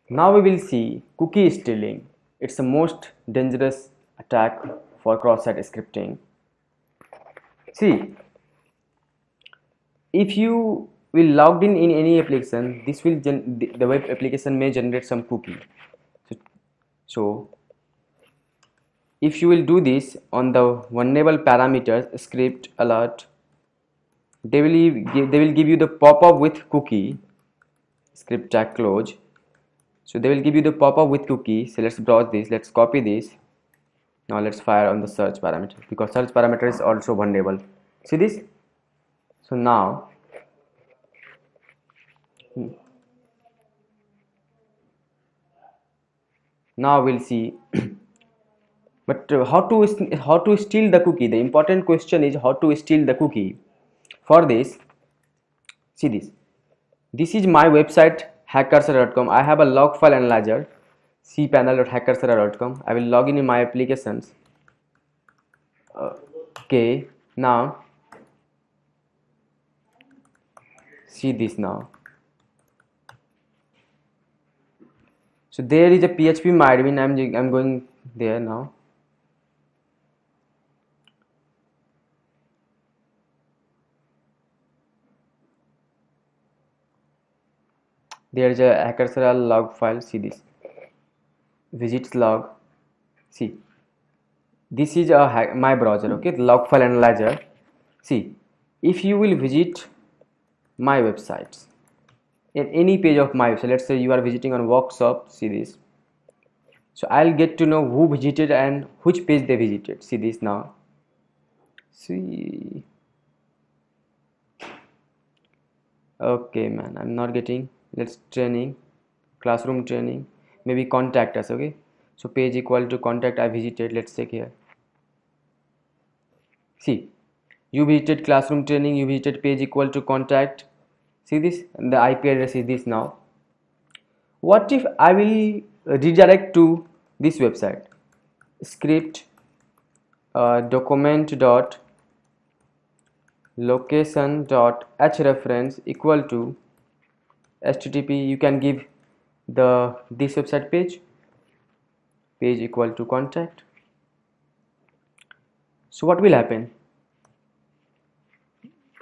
Now we will see cookie stealing. It's the most dangerous attack for cross-site scripting. See, if you will logged in any application, this will the web application may generate some cookie. So if you will do this on the vulnerable parameters script alert, they will give you the pop-up with cookie script tag close. So they will give you the pop-up with cookie. So let's browse this, let's copy this. Now let's fire on the search parameter because search parameter is also vulnerable. See this? So now we'll see. But how to steal the cookie? The important question is how to steal the cookie. For this, see this. This is my website hackerserver.com. I have a log file analyzer cpanel.hackerserver.com. I will log in my applications. Okay, now see this now. So there is a PHP myadmin. I'm going there now. There is a hackerserver log file. See this. Visits log. See, this is my browser. Okay, log file analyzer. See, if you will visit my websites in any page of my website, let's say you are visiting on workshop, see this. So I'll get to know who visited and which page they visited. See this now. See, okay man, I'm not getting. Let's training, classroom training, maybe contact us. Okay, so page equal to contact I visited. Let's check here. See, you visited classroom training, you visited page equal to contact. See this, and the IP address is this now. What if I will redirect to this website? Script document dot location dot hrefs equal to http. You can give this website page equal to contact. So what will happen?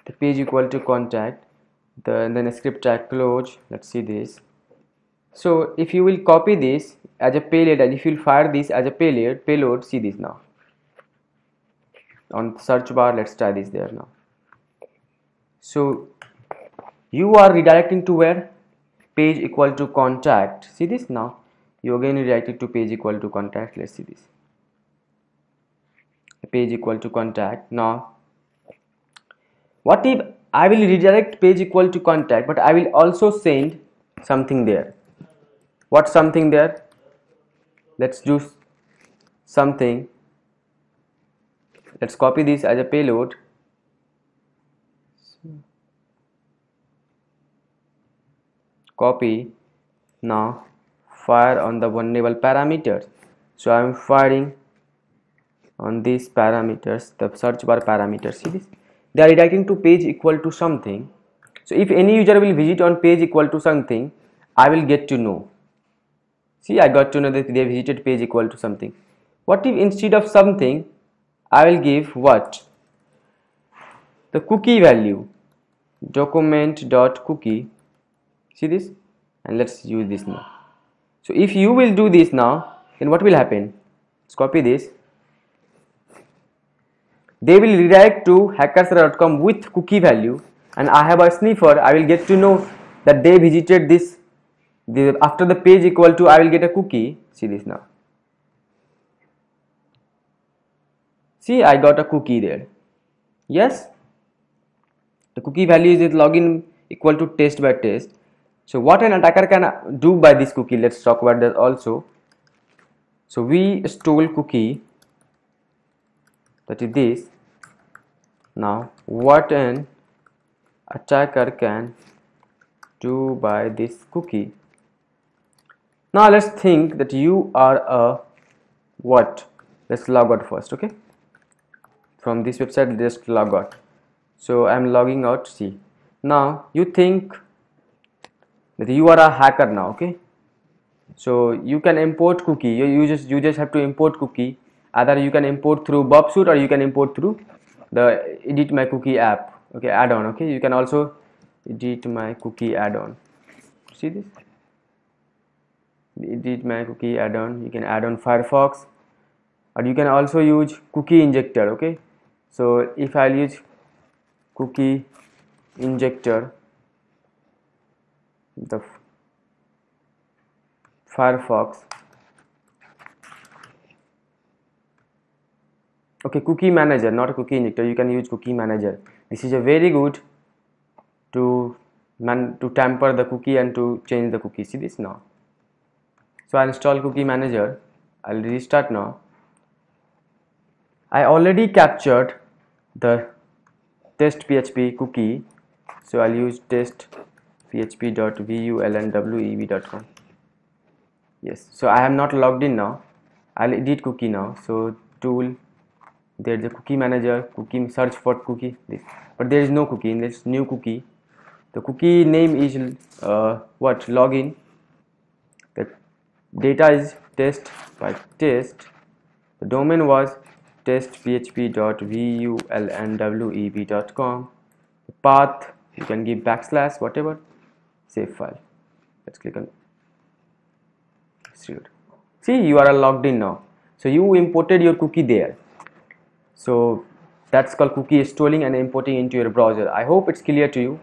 The page equal to contact, then script tag close. Let's see this. So if you will copy this as a payload, and if you will fire this as a payload, see this now. On search bar, let's try this there now. So you are redirecting to where? Page equal to contact. See this now. You again redirected to page equal to contact. Let's see this. Page equal to contact. Now, what if I will redirect page equal to contact, but I will also send something there? What something there? Let's do something. Let's copy this as a payload. Copy. Now fire on the vulnerable parameters. So I am firing on these parameters, the search bar parameters. See this? They are redirecting to page equal to something. So if any user will visit on page equal to something, I will get to know. See, I got to know that they visited page equal to something. What if instead of something, I will give what? The cookie value, document dot cookie. See this? And let's use this now. So if you will do this now, then what will happen? Let's copy this. They will redirect to hackerserver.com with cookie value, and I have a sniffer. I will get to know that they visited this. After the page equal to, I will get a cookie. See this now. See, I got a cookie there. Yes, the cookie value is login equal to test by test. So what an attacker can do by this cookie, let's talk about that also. So we stole cookie, that is this. Now what an attacker can do by this cookie? Now let's think that you are a what? Let's log out first. Okay, from this website, just log out. So I'm logging out. See, now you think that you are a hacker now. Okay, So you can import cookie. You just have to import cookie. Either you can import through Bubsuit or you can import through the Edit My Cookie app. Okay, add-on. Okay, you can also Edit My Cookie add-on. See this? Edit My Cookie add-on. You can add on Firefox, or you can also use cookie injector. Okay, so if I'll use cookie injector, the Firefox. Okay, cookie manager, not a cookie injector. You can use cookie manager. This is a very good to tamper the cookie and to change the cookie. See this now. So I install cookie manager. I'll restart now. I already captured the test PHP cookie, so I'll use test php.vulnwev.com. Yes, so I am not logged in now. I'll edit cookie now. So tool, there's a cookie manager, cookie, search for cookie, this, but there is no cookie in this new cookie. The cookie name is what, login. The data is test by test. The domain was testphp.vulnwev.com. The path you can give / whatever. Save file. Let's click on extrude. See, you are logged in now. So you imported your cookie there. So that's called cookie installing and importing into your browser. I hope it's clear to you.